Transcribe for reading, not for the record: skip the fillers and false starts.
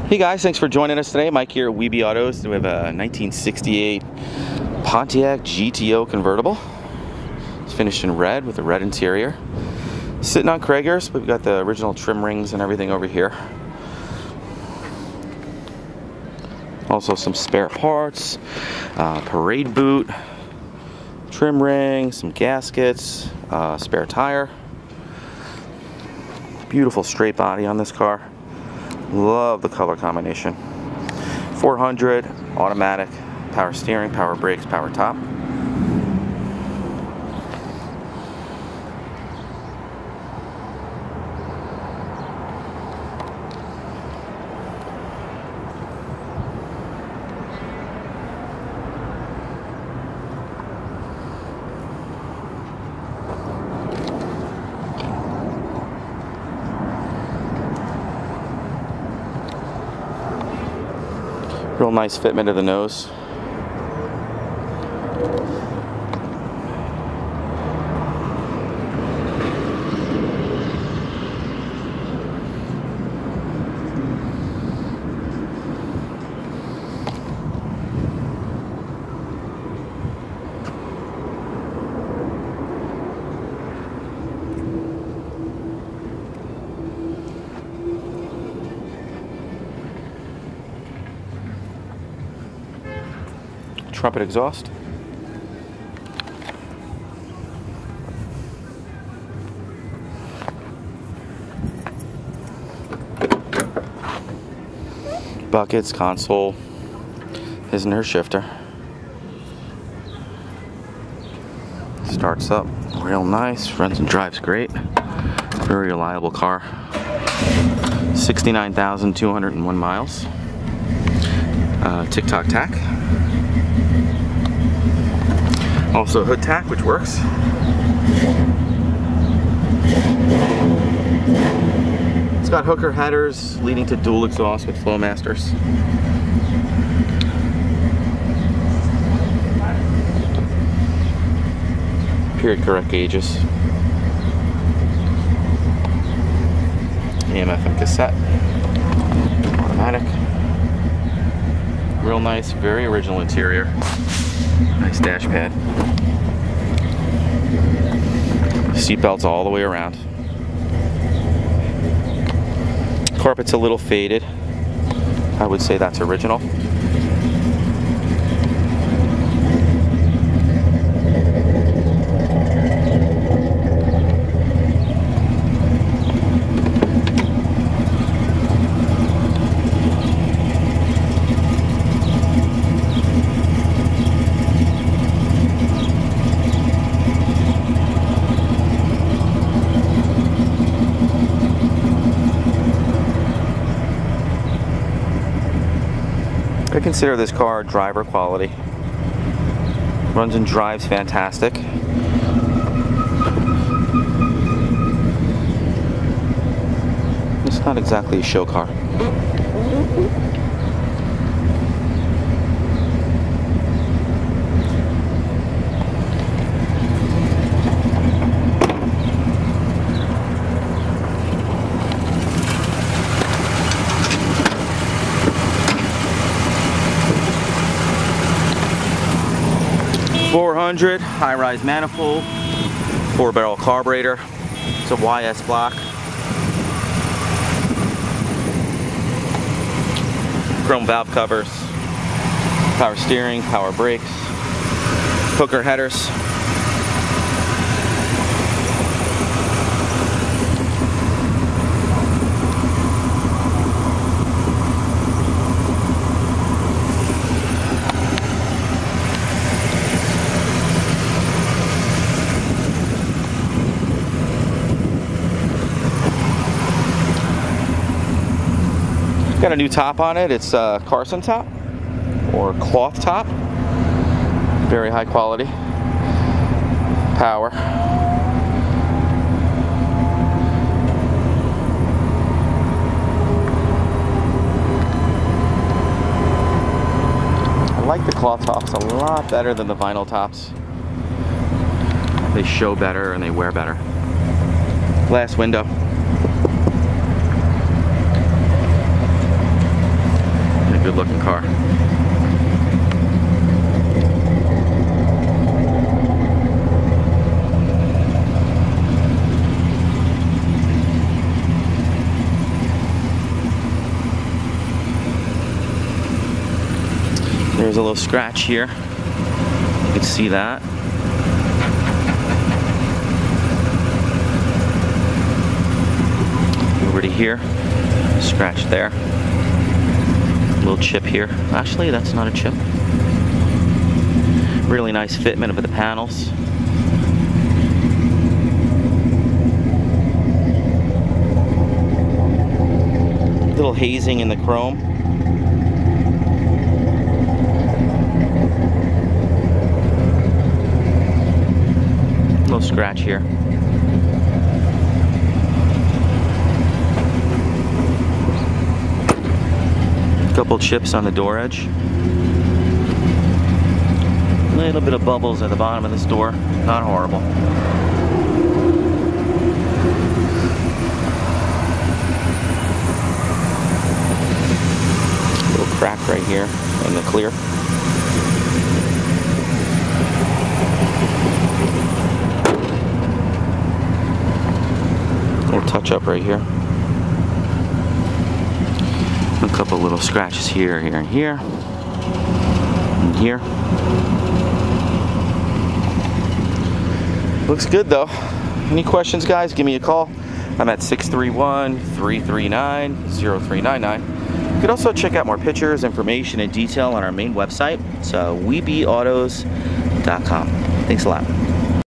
Hey guys, thanks for joining us today. Mike here at WeBe Autos. We have a 1968 Pontiac GTO Convertible. It's finished in red with a red interior. Sitting on Cragars, we've got the original trim rings and everything over here. Also some spare parts, parade boot, trim ring, some gaskets, spare tire. Beautiful straight body on this car. Love the color combination. 400, automatic, power steering, power brakes, power top. Real nice fitment of the nose. Trumpet exhaust. Buckets, console, his and her shifter. Starts up real nice, runs and drives great. Very reliable car. 69,201 miles. Tic-Toc Tach. Also hood tack, which works. It's got hooker headers leading to dual exhaust with Flowmasters. Period correct gauges. AM/FM cassette. Automatic. Real nice, very original interior. Nice dash pad. Seat belts all the way around. Carpet's a little faded. I would say that's original. I consider this car driver quality. Runs and drives fantastic. It's not exactly a show car. .400 Highrise Manifold, 4-barrel carburetor. It's a YS block. Chrome valve covers, power steering, power brakes, hooker headers. Got a new top on it. It's a Carson top or cloth top. Very high quality. Power. I like the cloth tops a lot better than the vinyl tops. They show better and they wear better. Glass window. good looking car. There's a little scratch here. You can see that. Over to here, scratch there. Little chip here. Actually, that's not a chip. Really nice fitment of the panels. Little hazing in the chrome. Little scratch here. Couple chips on the door edge. A little bit of bubbles at the bottom of this door. Not horrible. Little crack right here in the clear. Little touch up right here. A couple little scratches here, here, and here, and here. Looks good though. Any questions, guys? Give me a call. I'm at 631-339-0399. You can also check out more pictures, information, and detail on our main website. It's webeautos.com. Thanks a lot.